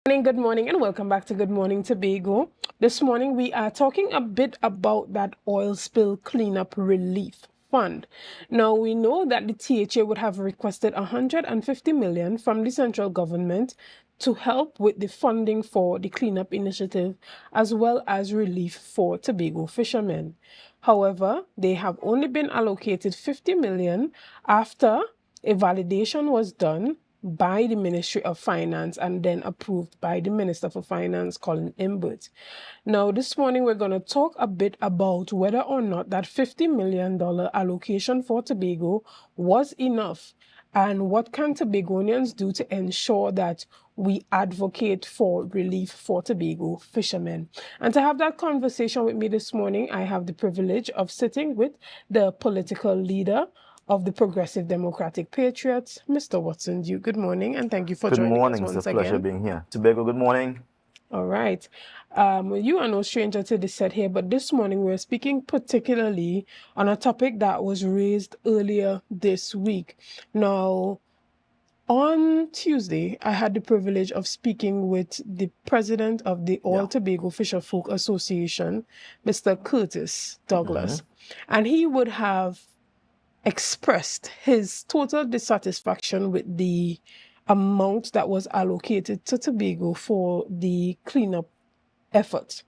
Good morning, and welcome back to Good Morning Tobago. This morning we are talking a bit about that oil spill cleanup relief fund. Now we know that the THA would have requested 150 million from the central government to help with the funding for the cleanup initiative as well as relief for Tobago fishermen. However, they have only been allocated 50 million after a validation was done by the Ministry of Finance and then approved by the Minister for Finance, Colin Imbert. Now, this morning we're going to talk a bit about whether or not that $50 million allocation for Tobago was enough and what can Tobagonians do to ensure that we advocate for relief for Tobago fishermen. And to have that conversation with me this morning, I have the privilege of sitting with the political leader of the Progressive Democratic Patriots, Mr. Watson Duke. Good morning, and thank you for joining us once again. Good morning. It's a pleasure being here. Tobago, good morning. All right. You are no stranger to the set here, but this morning we're speaking particularly on a topic that was raised earlier this week. Now, on Tuesday, I had the privilege of speaking with the president of the All Tobago Fisherfolk Association, Mr. Curtis Douglas, and he would have expressed his total dissatisfaction with the amount that was allocated to Tobago for the cleanup efforts.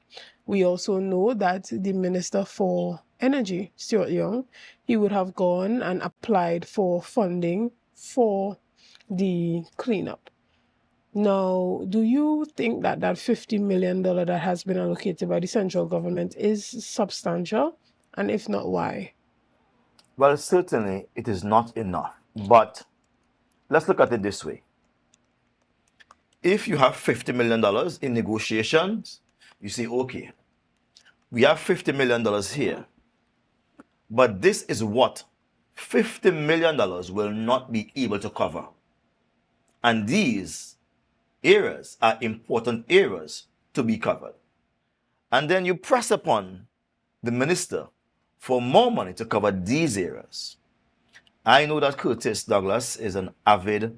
We also know that the Minister for Energy, Stuart Young, he would have gone and applied for funding for the cleanup. Now, do you think that that $50 million that has been allocated by the central government is substantial? And if not, why? Well, certainly it is not enough. But let's look at it this way. If you have $50 million in negotiations, you say, okay, we have $50 million here. But this is what $50 million will not be able to cover. And these areas are important areas to be covered. And then you press upon the minister for more money to cover these areas. I know that Curtis Douglas is an avid,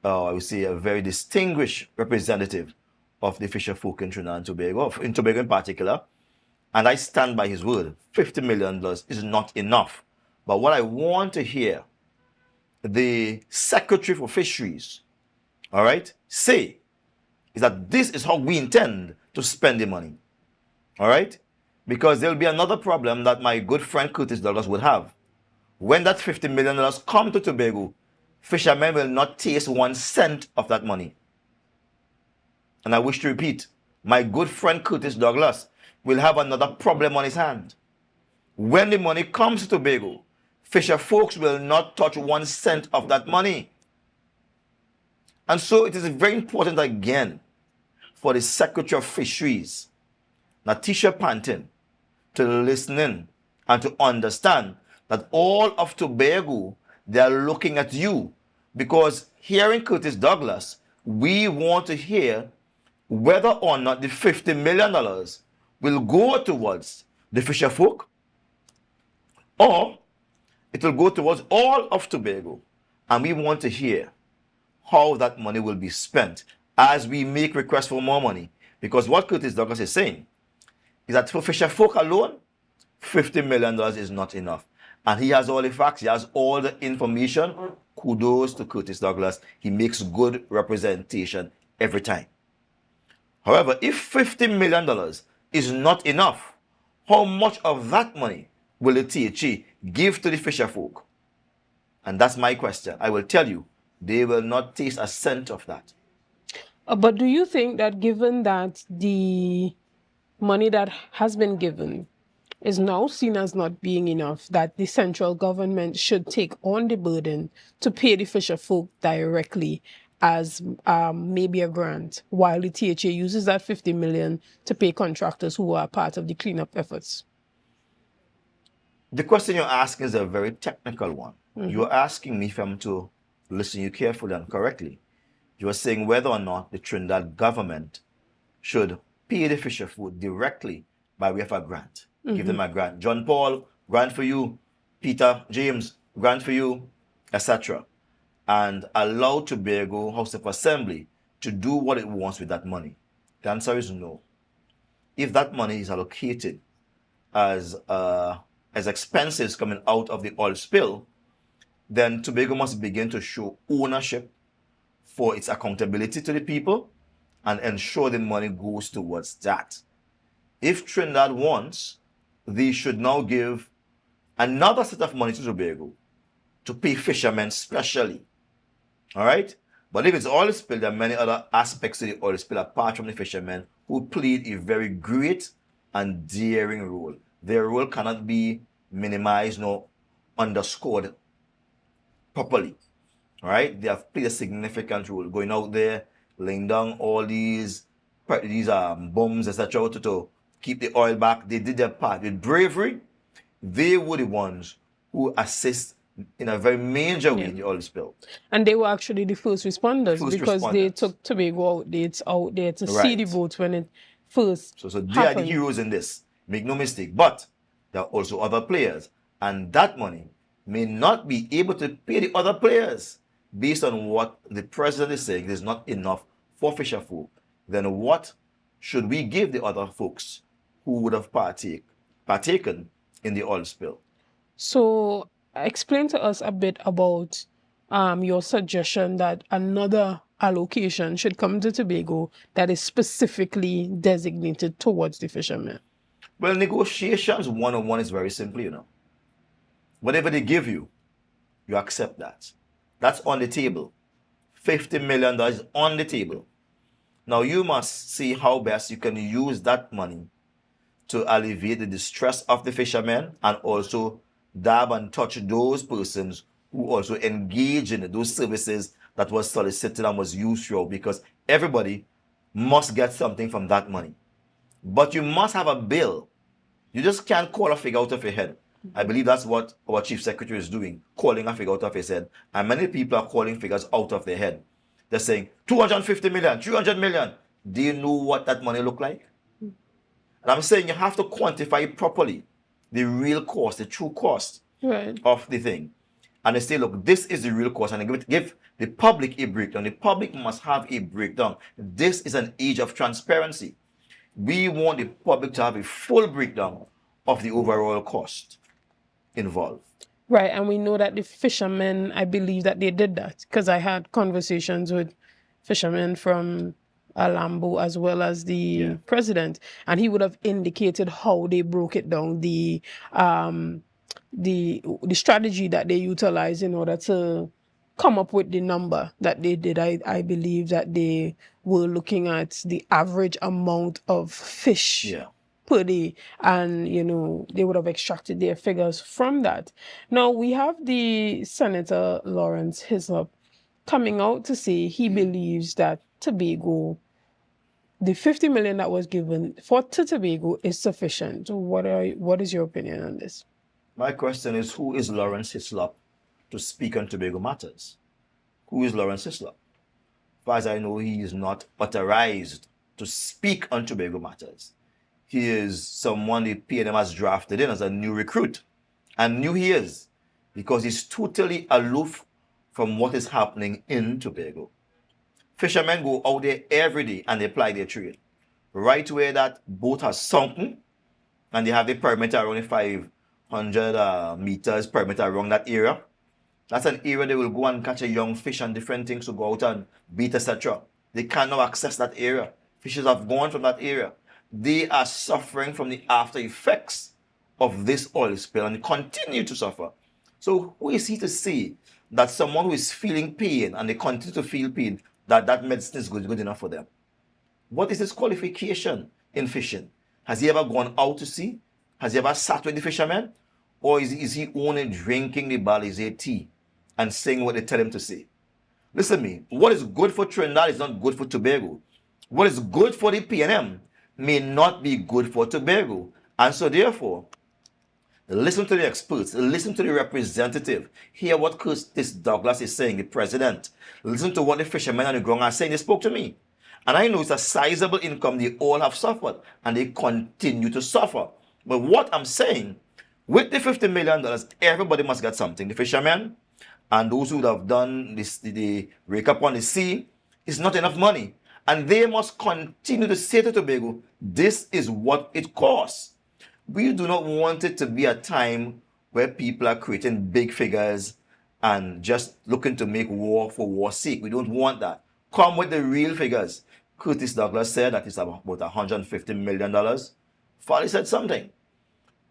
I would say a very distinguished representative of the fisherfolk in Trinidad and Tobago, in Tobago in particular, and I stand by his word. $50 million is not enough. But what I want to hear the Secretary for Fisheries, all right, say is that this is how we intend to spend the money, all right? Because there will be another problem that my good friend Curtis Douglas would have. When that $50 million come to Tobago, fishermen will not taste 1 cent of that money. And I wish to repeat, my good friend Curtis Douglas will have another problem on his hand. When the money comes to Tobago, fisher folks will not touch 1 cent of that money. And so it is very important again for the Secretary of Fisheries, Natisha Pantin, to listen in and to understand that all of Tobago, they are looking at you. Because hearing Curtis Douglas, we want to hear whether or not the $50 million will go towards the fisherfolk or it will go towards all of Tobago. And we want to hear how that money will be spent as we make requests for more money. Because what Curtis Douglas is saying is that for fisherfolk alone, $50 million is not enough. And he has all the facts, he has all the information. Kudos to Curtis Douglas. He makes good representation every time. However, if $50 million is not enough, how much of that money will the THA give to the fisherfolk? And that's my question. I will tell you, they will not taste a cent of that. But do you think that given that the money that has been given is now seen as not being enough, that the central government should take on the burden to pay the fisherfolk directly as maybe a grant, while the THA uses that 50 million to pay contractors who are part of the cleanup efforts? The question you're asking is a very technical one. You're asking me, if I'm to listen you carefully and correctly, you're saying whether or not the Trinidad government should pay the fisherfolk directly by way of a grant. Give them a grant. John Paul, grant for you. Peter, James, grant for you, etc. And allow Tobago House of Assembly to do what it wants with that money? The answer is no. If that money is allocated as expenses coming out of the oil spill, then Tobago must begin to show ownership for its accountability to the people and ensure the money goes towards that. If Trinidad wants, they should now give another set of money to Tobago to pay fishermen specially. All right? But if it's oil spill, there are many other aspects to the oil spill apart from the fishermen who played a very great and daring role. Their role cannot be minimized nor underscored properly. All right? They have played a significant role going out there, laying down all these bombs, etc., to keep the oil back. They did their part with bravery. They were the ones who assist in a very major way in the oil spill. And they were actually the first responders because they took Tobago out there to see the boats when it first So they are the heroes in this. Make no mistake. But there are also other players. And that money may not be able to pay the other players based on what the president is saying. There's not enough for Fisherfolk. Then what should we give the other folks who would have partaken in the oil spill? So explain to us a bit about your suggestion that another allocation should come to Tobago that is specifically designated towards the fishermen. Well, negotiations 101 is very simple, Whatever they give you, you accept that. That's on the table. $50 million is on the table. Now you must see how best you can use that money to alleviate the distress of the fishermen and also dab and touch those persons who also engage in those services that was solicited and was used for, because everybody must get something from that money. But you must have a bill. You just can't call a figure out of your head. I believe that's what our chief secretary is doing, calling a figure out of his head. And many people are calling figures out of their head. They're saying 250 million, 300 million. Do you know what that money look like? And I'm saying you have to quantify properly the real cost, the true cost of the thing. And they say, look, this is the real cost. And give the public a breakdown. The public must have a breakdown. This is an age of transparency. We want the public to have a full breakdown of the overall cost involved. Right, and we know that the fishermen, I believe that they did that, because I had conversations with fishermen from Alambo as well as the president, and he would have indicated how they broke it down, the strategy that they utilized in order to come up with the number that they did. I believe that they were looking at the average amount of fish per day, and they would have extracted their figures from that. Now we have the Senator Lawrence Hislop coming out to say he believes that Tobago, the 50 million that was given to Tobago is sufficient. So what is your opinion on this? My question is, who is Lawrence Hislop to speak on Tobago matters? Who is Lawrence Hislop? As far as I know, he is not authorized to speak on Tobago matters. He is someone the PNM has drafted in as a new recruit. And new he is, because he's totally aloof from what is happening in Tobago. Fishermen go out there every day and they ply their trade. Right where that boat has sunken, and they have the perimeter around 500 meters perimeter around that area. That's an area they will go and catch a young fish and different things to go out and beat, etc. They cannot access that area. Fishes have gone from that area. They are suffering from the after effects of this oil spill and continue to suffer. So who is he to say that someone who is feeling pain and they continue to feel pain, that medicine is good enough for them? What is his qualification in fishing? Has he ever gone out to sea? Has he ever sat with the fishermen? Or is he only drinking the Balizé tea and saying what they tell him to say? Listen to me. What is good for Trinidad is not good for Tobago. What is good for the PNM may not be good for Tobago. And so therefore, listen to the experts, listen to the representative, hear what Curtis Douglas is saying, the president. Listen to what the fishermen on the ground are saying. They spoke to me. And I know it's a sizable income. They all have suffered and they continue to suffer. But what I'm saying, with the $50 million, everybody must get something. The fishermen and those who would have done this, the rake up on the sea, is not enough money. And they must continue to say to Tobago, this is what it costs. We do not want it to be a time where people are creating big figures and just looking to make war for war's sake. We don't want that. Come with the real figures. Curtis Douglas said that it's about $150 million. Farley said something.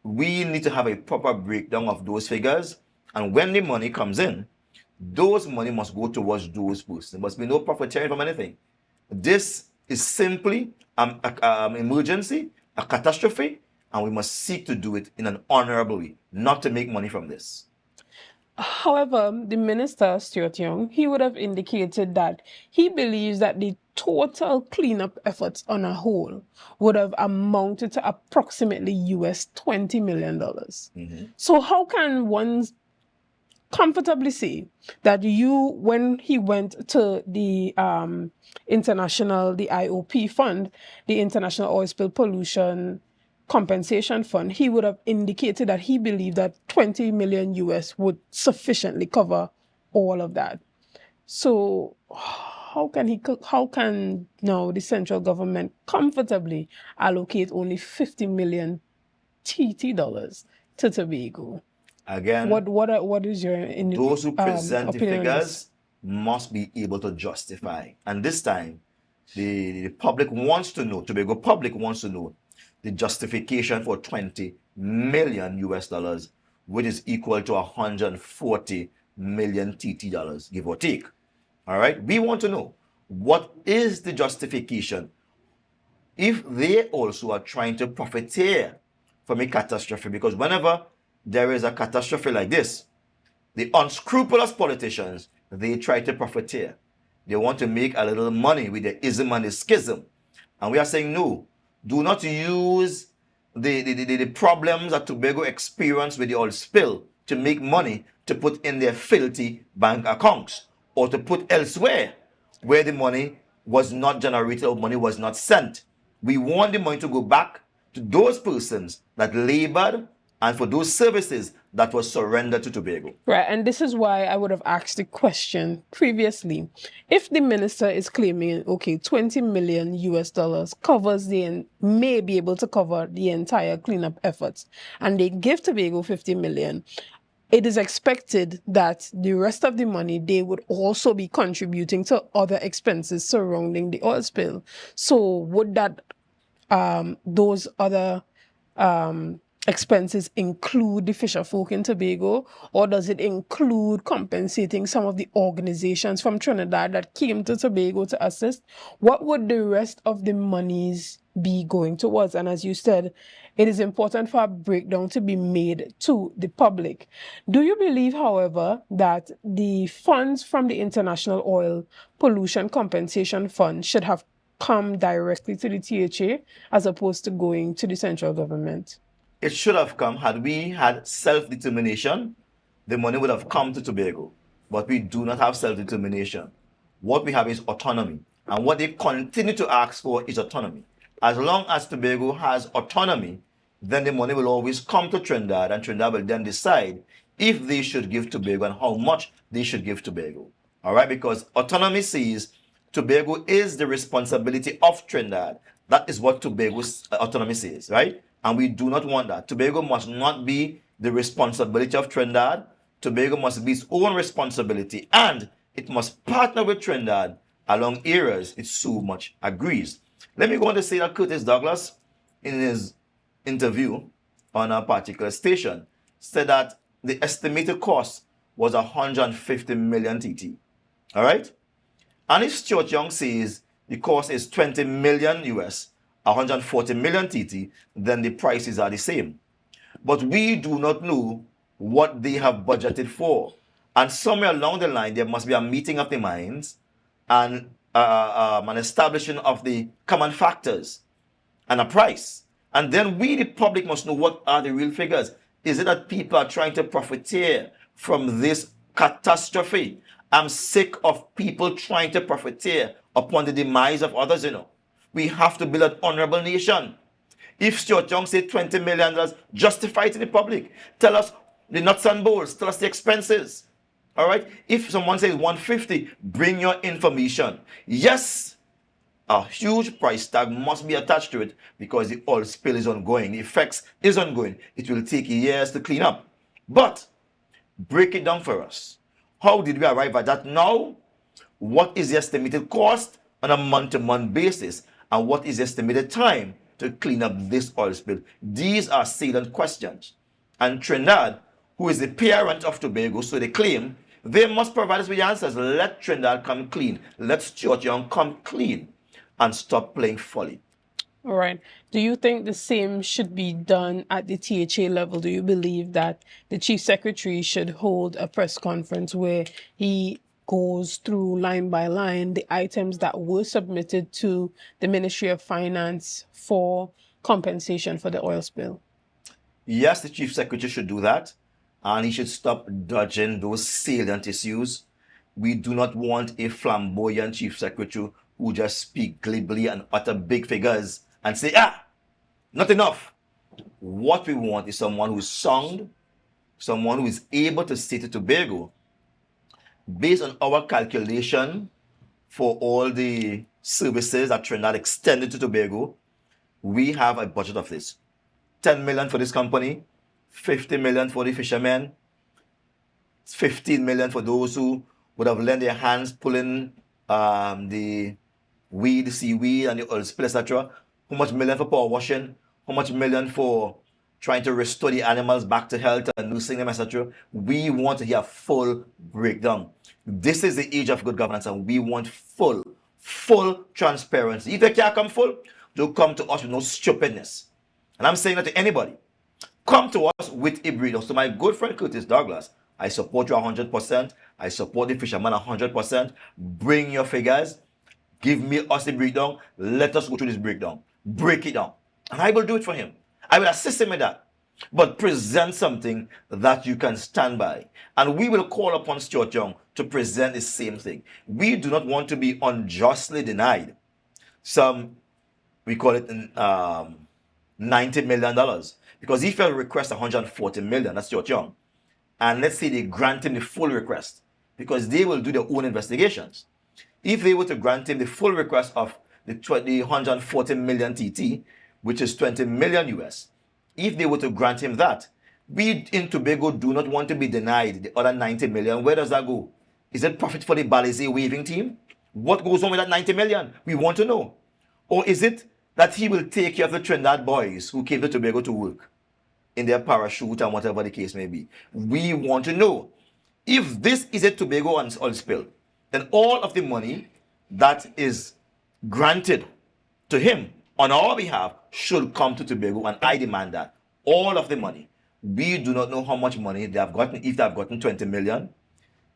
We need to have a proper breakdown of those figures. And when the money comes in, those money must go towards those persons. There must be no profiteering from anything. This is simply an emergency, a catastrophe, and we must seek to do it in an honorable way, not to make money from this. However, the minister, Stuart Young, he would have indicated that he believes that the total cleanup efforts on a whole would have amounted to approximately US $20 million. So how can one comfortably say that when he went to the the IOP fund, the International Oil Spill Pollution Compensation Fund, he would have indicated that he believed that 20 million US would sufficiently cover all of that. So how can now the central government comfortably allocate only 50 million TT dollars to Tobago? Again, what is your those who present the opinion on figures this? must be able to justify. And this time, the public wants to know, Tobago public wants to know the justification for 20 million US dollars, which is equal to 140 million TT dollars, give or take. All right, we want to know what is the justification if they also are trying to profiteer from a catastrophe, because whenever there is a catastrophe like this, the unscrupulous politicians, they try to profiteer. They want to make a little money with the ism and the schism. And we are saying, no, do not use the problems that Tobago experienced with the oil spill to make money to put in their filthy bank accounts or to put elsewhere where the money was not generated or money was not sent. We want the money to go back to those persons that labored and for those services that was surrendered to Tobago. Right, and this is why I would have asked the question previously. If the minister is claiming, okay, 20 million US dollars may be able to cover the entire cleanup efforts, and they give Tobago 50 million, it is expected that the rest of the money, they would also be contributing to other expenses surrounding the oil spill. So would that, those other expenses include the Fisherfolk in Tobago, or does it include compensating some of the organizations from Trinidad that came to Tobago to assist? What would the rest of the monies be going towards? And as you said, it is important for a breakdown to be made to the public. Do you believe, however, that the funds from the International Oil Pollution Compensation Fund should have come directly to the THA as opposed to going to the central government? It should have come. Had we had self-determination, the money would have come to Tobago. But we do not have self-determination. What we have is autonomy. And what they continue to ask for is autonomy. As long as Tobago has autonomy, then the money will always come to Trinidad, and Trinidad will then decide if they should give Tobago and how much they should give Tobago. All right, because autonomy says Tobago is the responsibility of Trinidad. That is what Tobago's autonomy says, right? And we do not want that. Tobago must not be the responsibility of Trinidad. Tobago must be its own responsibility, and it must partner with Trinidad along areas it so much agrees. Let me go on to say that Curtis Douglas, in his interview on a particular station, said that the estimated cost was 150 million TT. All right? And if Stuart Young says the cost is 20 million US, 140 million TT, then the prices are the same. But we do not know what they have budgeted for. And somewhere along the line, there must be a meeting of the minds and an establishment of the common factors and a price. And then we, the public, must know what are the real figures. Is it that people are trying to profiteer from this catastrophe? I'm sick of people trying to profiteer upon the demise of others, We have to build an honorable nation. If Stuart Young said $20 million, justify it to the public. Tell us the nuts and bolts. Tell us the expenses. All right. If someone says 150, bring your information. Yes, a huge price tag must be attached to it because the oil spill is ongoing. The effects is ongoing. It will take years to clean up. But break it down for us. How did we arrive at that now? What is the estimated cost on a month-to-month basis? And what is the estimated time to clean up this oil spill? These are salient questions. And Trinidad, who is the parent of Tobago, so they claim, they must provide us with the answers. Let Trinidad come clean. Let Stuart Young come clean and stop playing folly. All right. Do you think the same should be done at the THA level? Do you believe that the chief secretary should hold a press conference where he goes through line by line the items that were submitted to the Ministry of Finance for compensation for the oil spill? Yes, the chief secretary should do that, and he should stop dodging those salient issues. We do not want a flamboyant chief secretary who just speak glibly and utter big figures and say, not enough. What we want is someone who is sound, someone who is able to say to Tobago, based on our calculation for all the services that Trinidad extended to Tobago, we have a budget of this. 10 million for this company, 50 million for the fishermen, 15 million for those who would have lent their hands pulling the weed, the seaweed, and the oil spill, etc. How much million for power washing? How much million for trying to restore the animals back to health and nursing them, etc. We want to hear a full breakdown. This is the age of good governance, and we want full transparency. If they can't come full, don't come to us with no stupidness. And I'm saying that to anybody. Come to us with a breakdown. So my good friend Curtis Douglas, I support you 100%. I support the fisherman 100%. Bring your figures. Give me us a breakdown. Let us go through this breakdown. Break it down. And I will do it for him. I will assist him with that. But present something that you can stand by. And we will call upon Stuart Young to present the same thing. We do not want to be unjustly denied some, we call it $90 million. Because if you request $140 million, that's Stuart Young, and let's say they grant him the full request, because they will do their own investigations. If they were to grant him the full request of the 140 million TT, which is 20 million US, if they were to grant him that, we in Tobago do not want to be denied the other 90 million. Where does that go? Is it profit for the Balize waving team? What goes on with that 90 million? We want to know. Or is it that he will take care of the Trinidad boys who came to Tobago to work in their parachute and whatever the case may be? We want to know. If this is a Tobago oil spill, then all of the money that is granted to him on our behalf should come to Tobago, and I demand that. All of the money. We do not know how much money they have gotten, if they have gotten 20 million,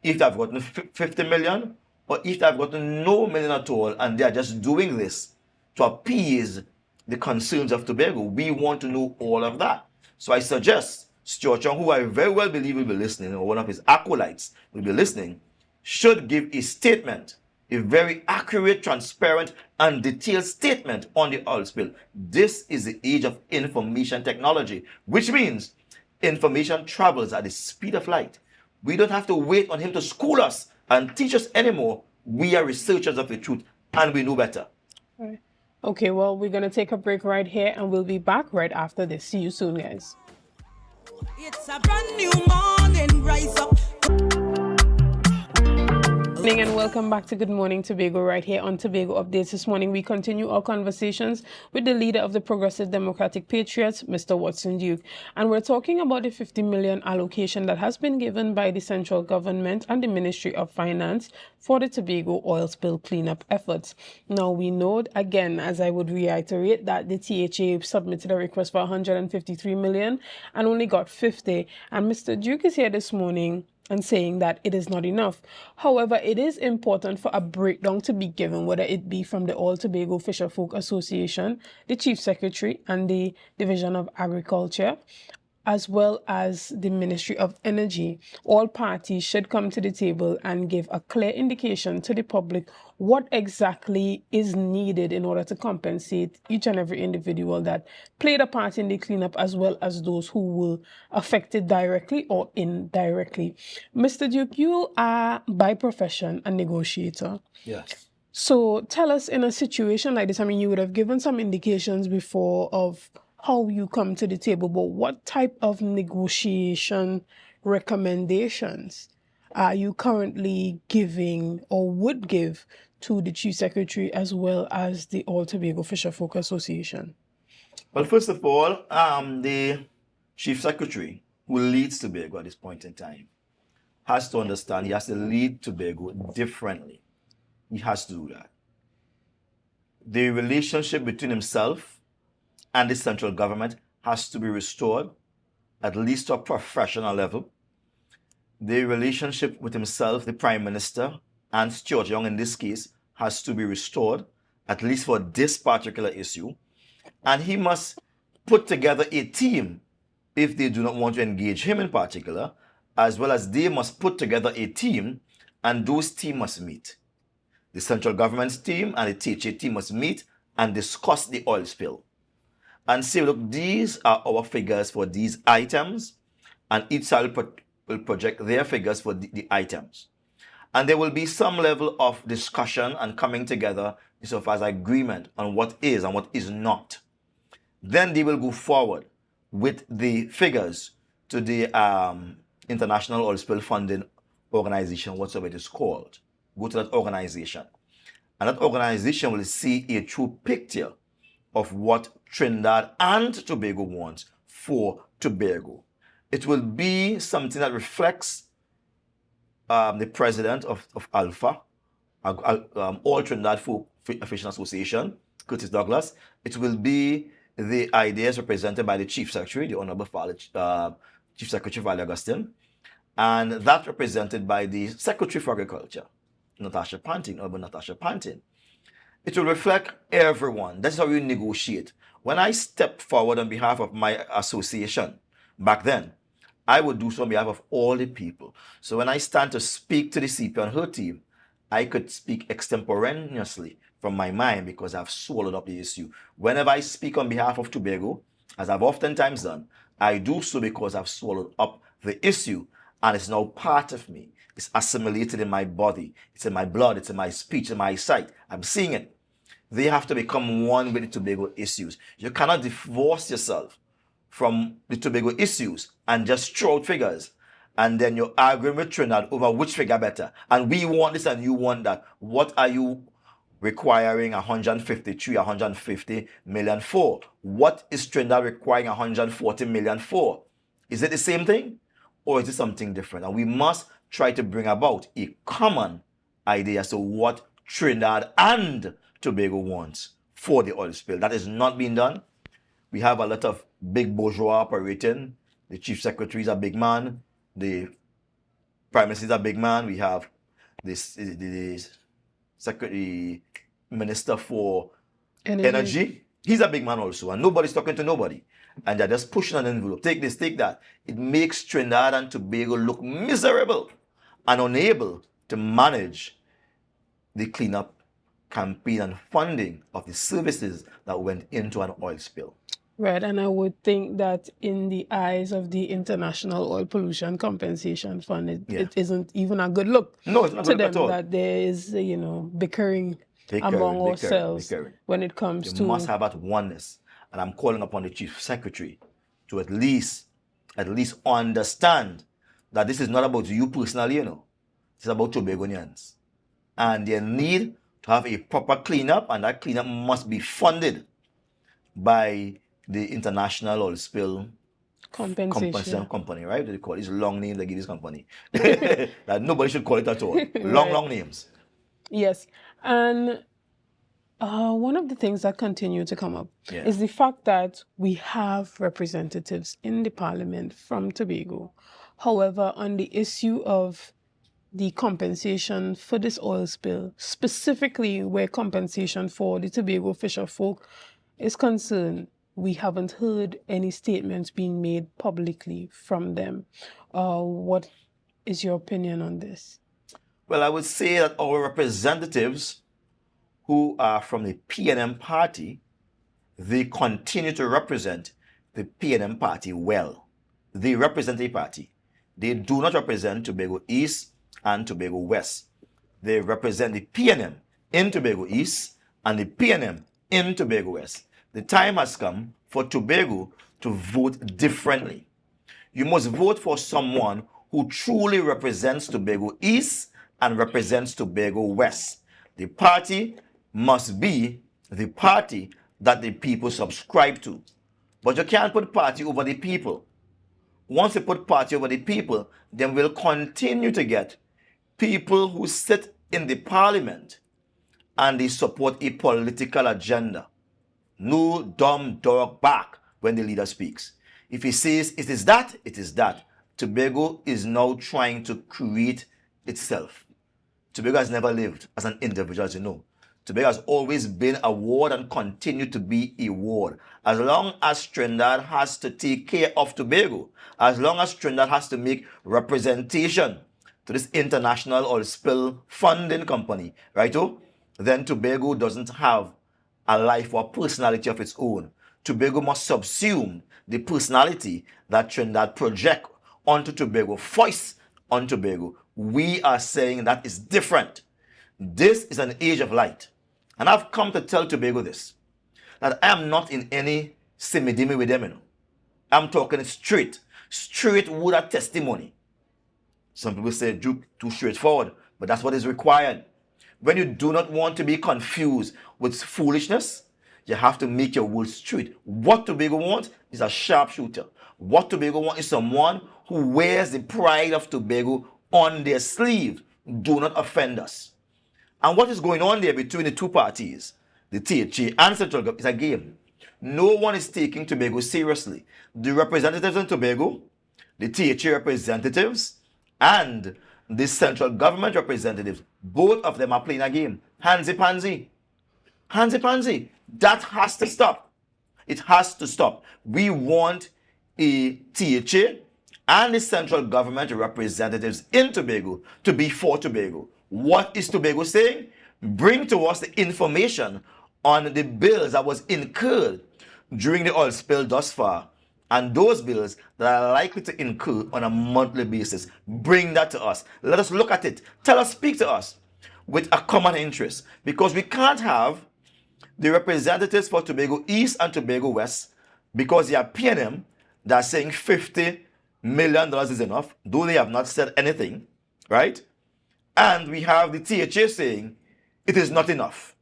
if they have gotten 50 million, or if they have gotten no million at all, and they are just doing this to appease the concerns of Tobago. We want to know all of that. So I suggest Stuart Young, who I very well believe will be listening, or one of his acolytes will be listening, should give a statement, a very accurate, transparent, and detailed statement on the oil spill. This is the age of information technology, which means information travels at the speed of light. We don't have to wait on him to school us and teach us anymore. We are researchers of the truth, and we know better. All right. Okay, well, we're going to take a break right here, and we'll be back right after this. See you soon, guys. It's a brand new morning, rise up. Good morning and welcome back to Good Morning Tobago right here on Tobago Updates. This morning we continue our conversations with the leader of the Progressive Democratic Patriots, Mr. Watson Duke. And we're talking about the 50 million allocation that has been given by the central government and the Ministry of Finance for the Tobago oil spill cleanup efforts. Now we know, again, as I would reiterate, that the THA submitted a request for 153 million and only got 50. And Mr. Duke is here this morning and saying that it is not enough. However, it is important for a breakdown to be given, whether it be from the All Tobago Fisherfolk Association, the Chief Secretary, and the Division of Agriculture, as well as the Ministry of Energy, all parties should come to the table and give a clear indication to the public what exactly is needed in order to compensate each and every individual that played a part in the cleanup, as well as those who were affected directly or indirectly. Mr. Duke, you are by profession a negotiator. Yes. So tell us, in a situation like this, I mean, you would have given some indications before of how you come to the table, but what type of negotiation recommendations are you currently giving or would give to the Chief Secretary as well as the All Tobago Fisherfolk Association? Well, first of all, the Chief Secretary, who leads Tobago at this point in time, has to understand he has to lead Tobago differently. He has to do that. The relationship between himself and the central government has to be restored, at least to a professional level. The relationship with himself, the Prime Minister, and Stuart Young in this case, has to be restored, at least for this particular issue. And he must put together a team if they do not want to engage him in particular, as well as they must put together a team, and those teams must meet. The central government's team and the THA team must meet and discuss the oil spill and say, look, these are our figures for these items, and each side will project their figures for the items. And there will be some level of discussion and coming together insofar as agreement on what is and what is not. Then they will go forward with the figures to the International Oil Spill Funding Organization, whatsoever it is called. Go to that organization. And that organization will see a true picture of what Trinidad and Tobago wants for Tobago. It will be something that reflects the president of ALFA, All Trinidad Fishing Association, Curtis Douglas. It will be the ideas represented by the Chief Secretary, the Honorable Chief Secretary Valley Augustine, and that represented by the Secretary for Agriculture, Natasha Pantin, Urban Natasha Pantin. It will reflect everyone. That's how we negotiate. When I stepped forward on behalf of my association back then, I would do so on behalf of all the people. So when I stand to speak to the CP and her team, I could speak extemporaneously from my mind because I've swallowed up the issue. Whenever I speak on behalf of Tobago, as I've oftentimes done, I do so because I've swallowed up the issue and it's now part of me. It's assimilated in my body. It's in my blood. It's in my speech, in my sight. I'm seeing it. They have to become one with the Tobago issues. You cannot divorce yourself from the Tobago issues and just throw out figures. And then you're arguing with Trinidad over which figure better. And we want this and you want that. What are you requiring 150 million for? What is Trinidad requiring 140 million for? Is it the same thing? Or is it something different? And we must try to bring about a common idea as to what Trinidad and Tobago wants for the oil spill. That is not being done. We have a lot of big bourgeois operating. The Chief Secretary is a big man. The Prime Minister is a big man. We have the Secretary Minister for Energy. He's a big man also. And nobody's talking to nobody. And they're just pushing an envelope. Take this, take that. It makes Trinidad and Tobago look miserable and unable to manage the cleanup campaign and funding of the services that went into an oil spill. Right, and I would think that in the eyes of the International Oil Pollution Compensation Fund, it isn't even a good look no, it's not to good them at all. that there is, bickering among ourselves when it comes to... You must have that oneness. And I'm calling upon the Chief Secretary to at least understand that this is not about you personally, It's about Tobagonians. And they need to have a proper cleanup, and that cleanup must be funded by the International Oil Spill Compensation Company, right? They call it. It's a long name they give this company. That nobody should call it at all. Long names. Yes. And one of the things that continue to come up is the fact that we have representatives in the parliament from Tobago. However, on the issue of the compensation for this oil spill, specifically where compensation for the Tobago Fisherfolk is concerned, we haven't heard any statements being made publicly from them. What is your opinion on this? Well, I would say that our representatives who are from the PNM party, they continue to represent the PNM party well. They represent the party. They do not represent Tobago East and Tobago West. They represent the PNM in Tobago East and the PNM in Tobago West. The time has come for Tobago to vote differently. You must vote for someone who truly represents Tobago East and represents Tobago West. The party must be the party that the people subscribe to. But you can't put party over the people. Once you put party over the people, then we'll continue to get people who sit in the parliament and they support a political agenda. No dumb dog bark when the leader speaks. If he says it is that, it is that. Tobago is now trying to create itself. Tobago has never lived as an individual, as you know. Tobago has always been a ward and continue to be a ward. As long as Trinidad has to take care of Tobago, as long as Trinidad has to make representation to this international oil spill funding company, right? Then Tobago doesn't have a life or personality of its own. Tobago must subsume the personality that Trinidad project onto Tobago, voice on Tobago. We are saying that is different. This is an age of light. And I've come to tell Tobago this, that I am not in any simidimi with them. I'm talking straight with a testimony. Some people say too straightforward, but that's what is required. When you do not want to be confused with foolishness, you have to make your words straight. What Tobago wants is a sharpshooter. What Tobago wants is someone who wears the pride of Tobago on their sleeve. Do not offend us. And what is going on there between the two parties, the THA and central government, is a game. No one is taking Tobago seriously. The representatives in Tobago, the THA representatives, and the central government representatives, both of them are playing a game. Handsy-pansy. Handsy-pansy. That has to stop. It has to stop. We want a THA and the central government representatives in Tobago to be for Tobago. What is Tobago saying? Bring to us the information on the bills that was incurred during the oil spill thus far, and those bills that are likely to incur on a monthly basis. Bring that to us. Let us look at it. Tell us, speak to us with a common interest, because we can't have the representatives for Tobago East and Tobago West, because they are PNM, that are saying $50 million is enough, though they have not said anything, right? And we have the THA saying it is not enough.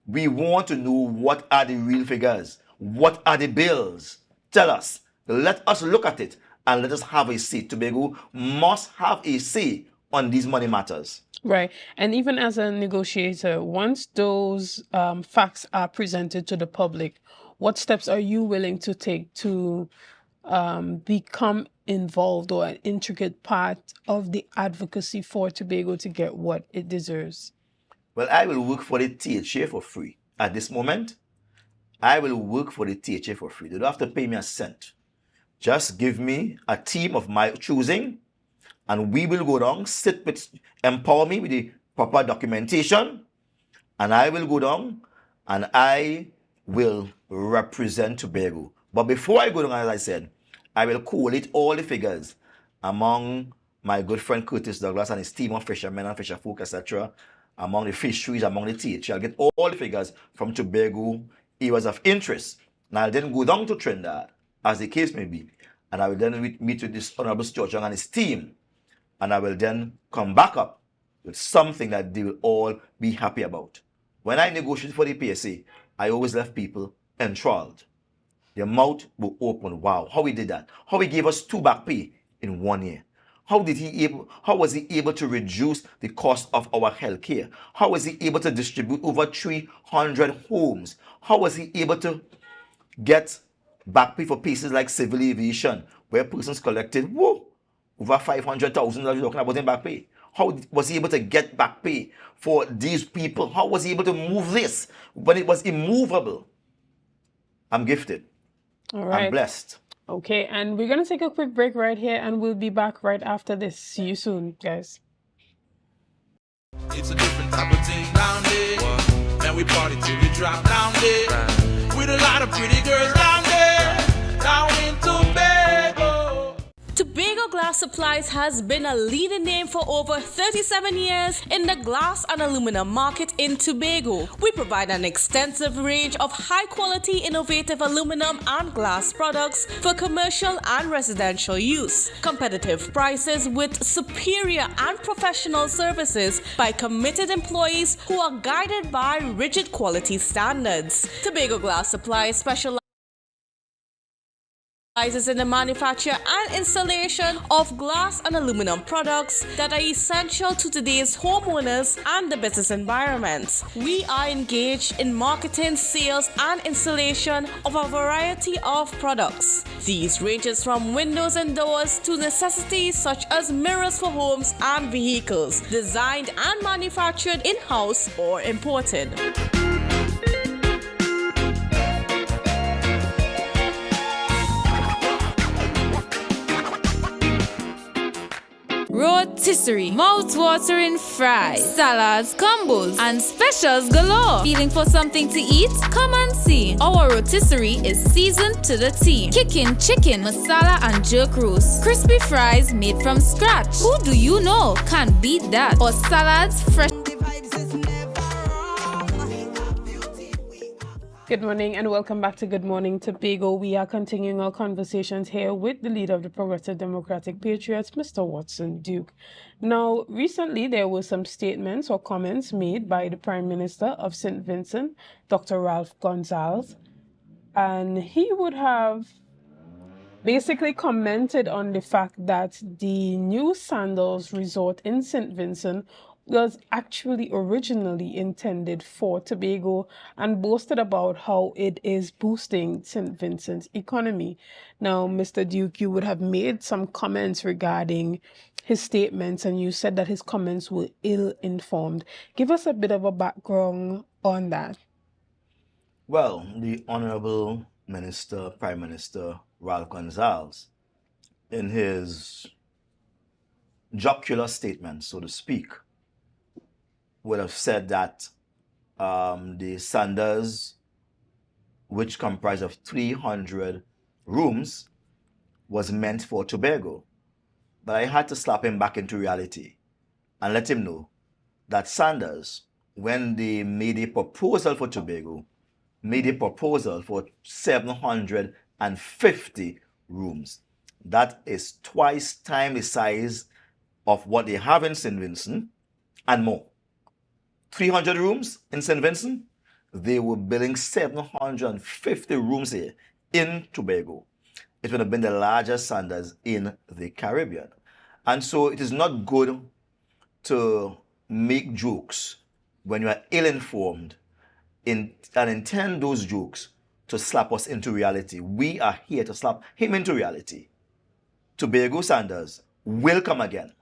We want to know what are the real figures. What are the bills? Tell us. Let us look at it and let us have a say. Tobago must have a say on these money matters. Right. And even as a negotiator, once those facts are presented to the public, what steps are you willing to take to become involved or an intricate part of the advocacy for Tobago to get what it deserves? Well, I will work for the THA for free. At this moment, I will work for the THA for free. They don't have to pay me a cent. Just give me a team of my choosing, and we will go down, empower me with the proper documentation, and I will go down and I will represent Tobago. But before I go down, as I said, I will collate all the figures among my good friend Curtis Douglas and his team of fishermen and fisherfolk, etc., among the fisheries, among the THA. I'll get all the figures from Tobago areas of interest. And I'll then go down to Trinidad, as the case may be, and I will then meet with this Honorable Stuart Young and his team, and I will then come back up with something that they will all be happy about. When I negotiated for the PSA, I always left people enthralled. Their mouth will open. Wow, how he did that. How he gave us 2 back pay in 1 year. How was he able to reduce the cost of our health care? How was he able to distribute over 300 homes? How was he able to get back pay for pieces like civil aviation, where persons collected over $500,000 talking about in back pay? How was he able to get back pay for these people? How was he able to move this when it was immovable? I'm gifted. All I'm right. blessed. Okay, and we're gonna take a quick break right here, and we'll be back right after this. See you soon, guys. It's a different type of thing down there. Man, we party till we drop down there. With a lot of pretty girls down there. Down in Tobago. Tobago Glass Supplies has been a leading name for over 37 years in the glass and aluminum market in Tobago. We provide an extensive range of high-quality, innovative aluminum and glass products for commercial and residential use. Competitive prices with superior and professional services by committed employees who are guided by rigid quality standards. Tobago Glass Supplies specializes in the manufacture and installation of glass and aluminum products that are essential to today's homeowners and the business environment. We are engaged in marketing, sales, and installation of a variety of products. These ranges from windows and doors to necessities such as mirrors for homes and vehicles, designed and manufactured in-house or imported. Rotisserie, mouth-watering fries, salads, combos, and specials galore. Feeling for something to eat? Come and see. Our rotisserie is seasoned to the T. Kicking chicken, masala, and jerk roast. Crispy fries made from scratch. Who do you know can beat that? Or salads fresh. Good morning and welcome back to Good Morning Tobago. We are continuing our conversations here with the leader of the Progressive Democratic Patriots, Mr. Watson Duke. Now, recently there were some statements or comments made by the Prime Minister of St. Vincent, Dr. Ralph Gonsalves, and he would have basically commented on the fact that the new Sandals Resort in St. Vincent was actually originally intended for Tobago and boasted about how it is boosting St. Vincent's economy. Now, Mr. Duke, you would have made some comments regarding his statements, and you said that his comments were ill-informed. Give us a bit of a background on that. Well, the Honorable Minister, Prime Minister Ralph Gonsalves, in his jocular statement, so to speak, would have said that the Sanders, which comprised of 300 rooms, was meant for Tobago. But I had to slap him back into reality and let him know that Sanders, when they made a proposal for Tobago, made a proposal for 750 rooms. That is twice time the size of what they have in St. Vincent and more. 300 rooms in St. Vincent, they were building 750 rooms here in Tobago. It would have been the largest Sanders in the Caribbean. And so it is not good to make jokes when you are ill-informed and intend those jokes to slap us into reality. We are here to slap him into reality. Tobago Sanders will come again.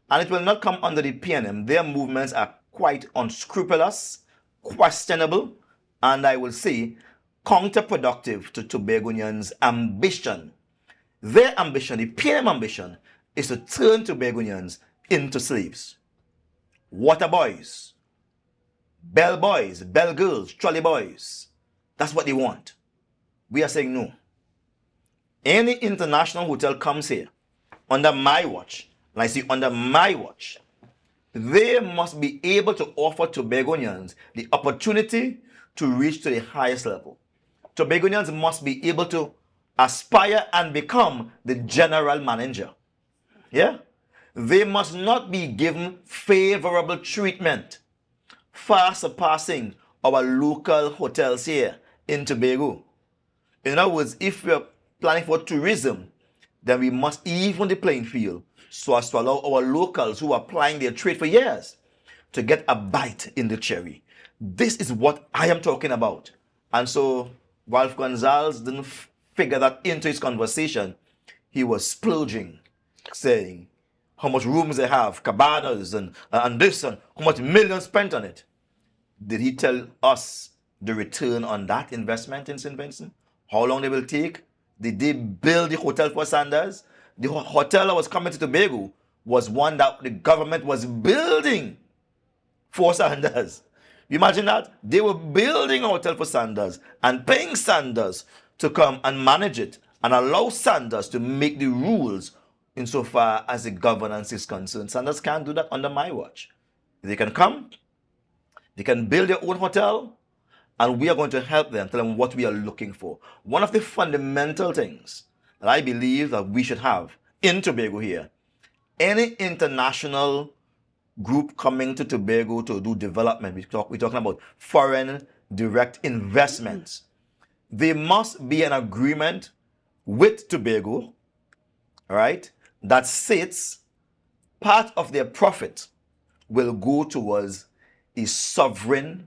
And it will not come under the PNM. Their movements are quite unscrupulous, questionable, and I will say counterproductive to Tobagonians' ambition. Their ambition, the PNM ambition, is to turn Tobagonians into slaves. Water boys, bell girls, trolley boys. That's what they want. We are saying no. Any international hotel comes here under my watch, and I say under my watch, they must be able to offer Tobagonians the opportunity to reach to the highest level. Tobagonians must be able to aspire and become the general manager. Yeah? They must not be given favorable treatment, far surpassing our local hotels here in Tobago. In other words, if we are planning for tourism, then we must even the playing field so as to allow our locals who are applying their trade for years to get a bite in the cherry. This is what I am talking about. And so Ralph Gonsalves didn't figure that into his conversation. He was splurging, saying how much rooms they have, cabanas and this, and how much millions spent on it. Did he tell us the return on that investment in St. Vincent? How long they will take? Did they build the hotel for Sanders? The hotel that was coming to Tobago was one that the government was building for Sanders. You imagine that? They were building a hotel for Sanders and paying Sanders to come and manage it and allow Sanders to make the rules insofar as the governance is concerned. Sanders can't do that under my watch. They can come, they can build their own hotel, and we are going to help them, tell them what we are looking for. One of the fundamental things that I believe that we should have in Tobago here, any international group coming to Tobago to do development, we're talking about foreign direct investments, there must be an agreement with Tobago, all right, that states part of their profit will go towards a sovereign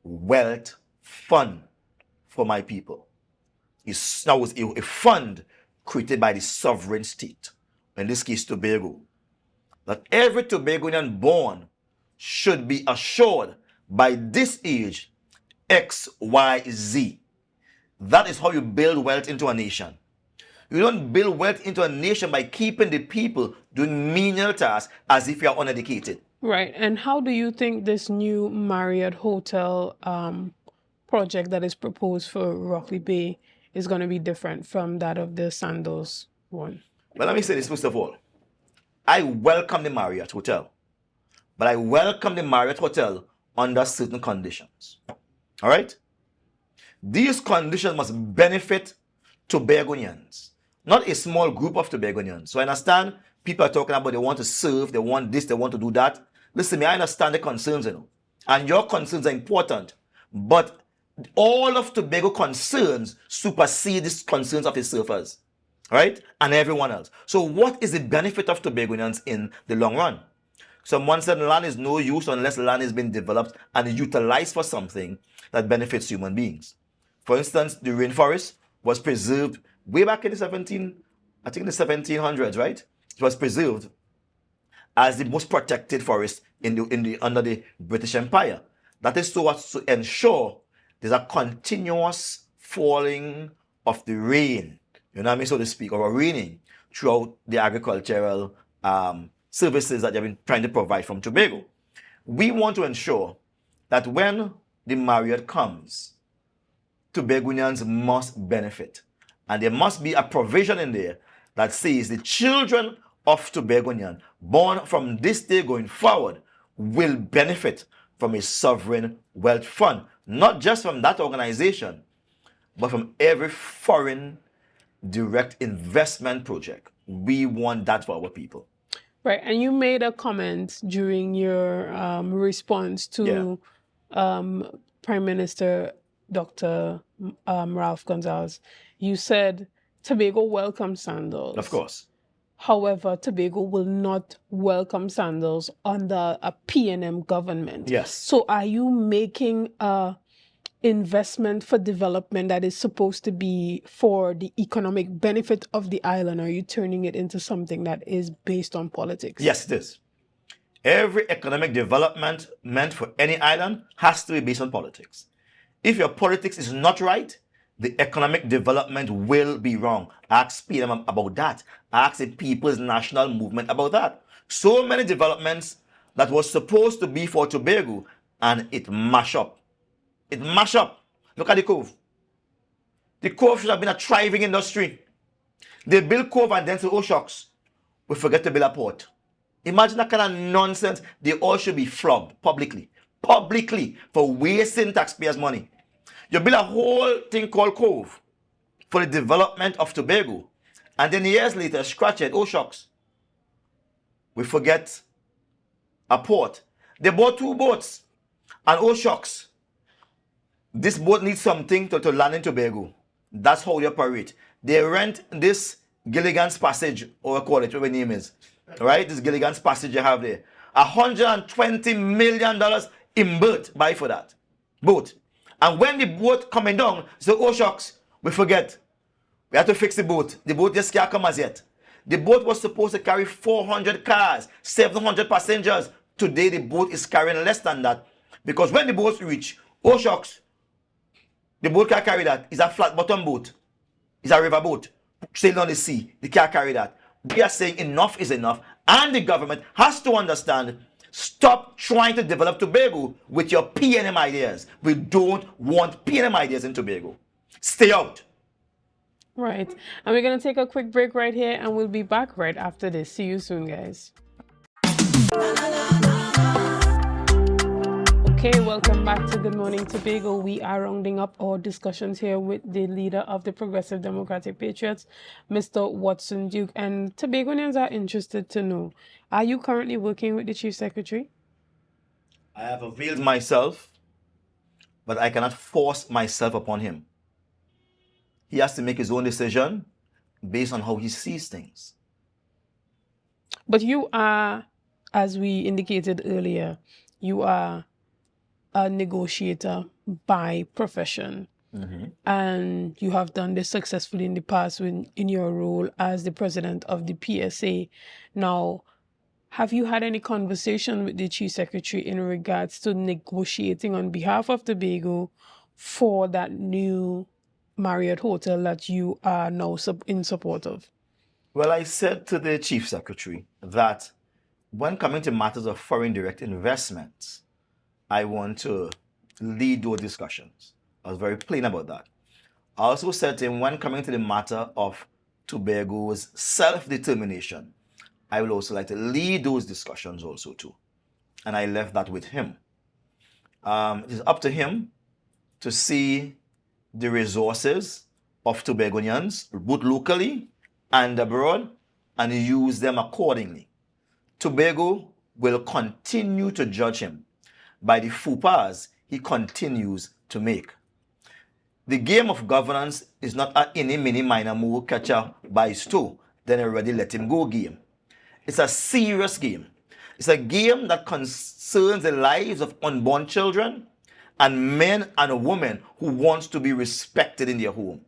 wealth fund for my people. It's now a fund created by the sovereign state, in this case Tobago, that every Tobagonian born should be assured by this age X, Y, Z. That is how you build wealth into a nation. You don't build wealth into a nation by keeping the people doing menial tasks as if you are uneducated. Right. And how do you think this new Marriott Hotel project that is proposed for Rockley Bay is going to be different from that of the Sandals one? Well, let me say this first of all. I welcome the Marriott Hotel, but I welcome the Marriott Hotel under certain conditions. All right? These conditions must benefit Tobagonians, not a small group of Tobagonians. So I understand people are talking about they want to serve, they want this, they want to do that. Listen, I understand the concerns, and your concerns are important, but all of Tobago concerns supersede the concerns of its surfers, right? And everyone else. So what is the benefit of Tobagonians in the long run? Someone said land is no use unless land has been developed and utilized for something that benefits human beings. For instance, the rainforest was preserved way back in the 1700s, right? It was preserved as the most protected forest under the British Empire. That is so as to ensure there's a continuous falling of the rain, you know what I mean, so to speak, or a raining throughout the agricultural services that they've been trying to provide from Tobago. We want to ensure that when the Marriott comes, Tobagonians must benefit. And there must be a provision in there that says the children of Tobagonian born from this day going forward will benefit from a sovereign wealth fund, not just from that organization, but from every foreign direct investment project. We want that for our people. Right. And you made a comment during your response to Prime Minister Dr. Ralph Gonzalez. You said Tobago welcomes sandals. Of course. However, Tobago will not welcome sandals under a PNM government. Yes. So are you making a investment for development that is supposed to be for the economic benefit of the island? Are you turning it into something that is based on politics? Yes, it is. Every economic development meant for any island has to be based on politics. If your politics is not right, the economic development will be wrong. Ask PNM about that. Ask the People's National Movement about that. So many developments that was supposed to be for Tobago, and it mash up. It mash up. Look at the Cove. The Cove should have been a thriving industry. They build Cove and then say, oh shucks, we forget to build a port. Imagine that kind of nonsense. They all should be flogged publicly for wasting taxpayers' money. You build a whole thing called Cove for the development of Tobago, and then years later, scratch it, oh shucks, we forget a port. They bought 2 boats, and oh shucks, this boat needs something to land in Tobago. That's how they operate. They rent this Gilligan's Passage, or call it, whatever the name is, right? This Gilligan's Passage you have there. $120 million in boat, buy for that boat. And when the boat coming down, so oh shucks, we forget. We have to fix the boat. The boat just can't come as yet. The boat was supposed to carry 400 cars, 700 passengers. Today the boat is carrying less than that. Because when the boats reach, oh shucks, The boat can't carry that. It's a flat bottom boat. It's a river boat sailing on the sea. They can't carry that. We are saying enough is enough, and the government has to understand. Stop trying to develop Tobago with your PNM ideas. We don't want PNM ideas in Tobago. Stay out. Right. And we're going to take a quick break right here, and we'll be back right after this. See you soon, guys. Okay, welcome back to Good Morning Tobago. We are rounding up our discussions here with the leader of the Progressive Democratic Patriots, Mr. Watson Duke. And Tobagonians are interested to know, are you currently working with the Chief Secretary? I have availed myself, but I cannot force myself upon him. He has to make his own decision based on how he sees things. But you are, as we indicated earlier, you are a negotiator by profession. And you have done this successfully in the past in your role as the president of the PSA. Now, have you had any conversation with the Chief Secretary in regards to negotiating on behalf of Tobago for that new Marriott hotel that you are now in support of? Well, I said to the Chief Secretary that when coming to matters of foreign direct investments, I want to lead those discussions. I was very plain about that. I also said to him, when coming to the matter of Tobago's self-determination, I would also like to lead those discussions also too. And I left that with him. It is up to him to see the resources of Tobagonians, both locally and abroad, and use them accordingly. Tobago will continue to judge him by the faux pas he continues to make. The game of governance is not a any mini minor move catcher by his toe, then already let him go game. It's a serious game. It's a game that concerns the lives of unborn children and men and women who want to be respected in their home.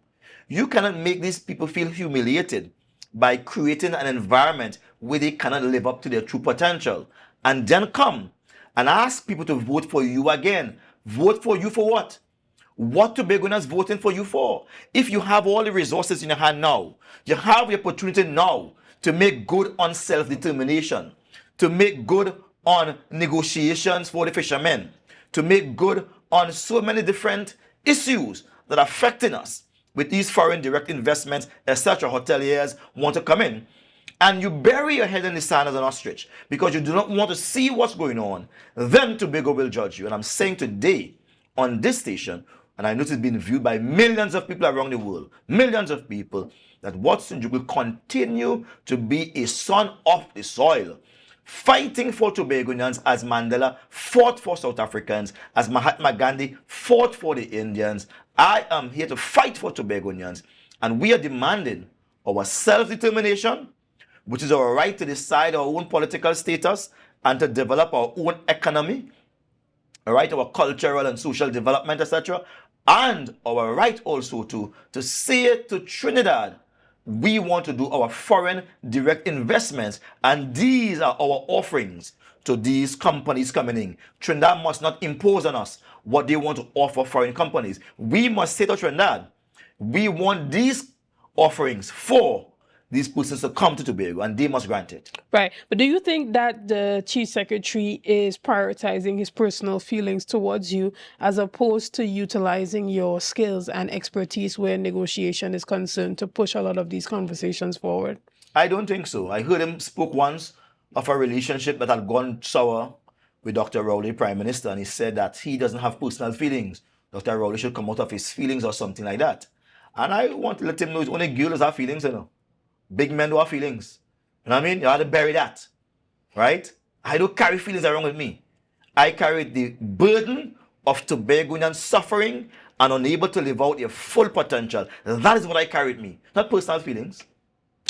You cannot make these people feel humiliated by creating an environment where they cannot live up to their true potential, and then come and ask people to vote for you again. Vote for you for what? What Tobagonians voting for you for? If you have all the resources in your hand now, you have the opportunity now to make good on self-determination, to make good on negotiations for the fishermen, to make good on so many different issues that are affecting us with these foreign direct investments, etc. Hoteliers want to come in, and you bury your head in the sand as an ostrich because you do not want to see what's going on, then Tobago will judge you. And I'm saying today on this station, and I know it's been viewed by millions of people around the world, millions of people, that Watson Duke will continue to be a son of the soil, fighting for Tobagonians as Mandela fought for South Africans, as Mahatma Gandhi fought for the Indians. I am here to fight for Tobagonians, and we are demanding our self-determination, which is our right to decide our own political status and to develop our own economy, our right to our cultural and social development, etc., and our right also to say to Trinidad, we want to do our foreign direct investments, and these are our offerings to these companies coming in. Trinidad must not impose on us what they want to offer foreign companies. We must say to Trinidad, we want these offerings for these persons to come to Tobago, and they must grant it. Right. But do you think that the Chief Secretary is prioritizing his personal feelings towards you as opposed to utilizing your skills and expertise where negotiation is concerned to push a lot of these conversations forward? I don't think so. I heard him spoke once of a relationship that had gone sour with Dr. Rowley, Prime Minister, and he said that he doesn't have personal feelings. Dr. Rowley should come out of his feelings or something like that. And I want to let him know it's only girls have feelings, you know. Big men do have feelings. You know what I mean? You have to bury that. Right? I don't carry feelings around with me. I carry the burden of Tobagonian suffering and unable to live out their full potential. That is what I carry with me, not personal feelings.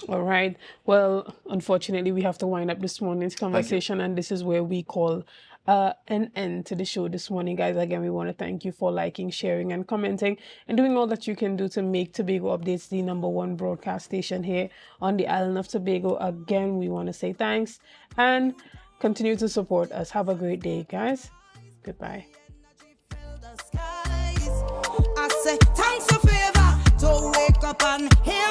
All right. Well, unfortunately, we have to wind up this morning's conversation, and this is where we call an end to the show this morning, guys. Again, we want to thank you for liking, sharing, and commenting, and doing all that you can do to make Tobago Updates the #1 broadcast station here on the island of Tobago. Again, we want to say thanks and continue to support us. Have a great day, guys. Goodbye. I say one. Here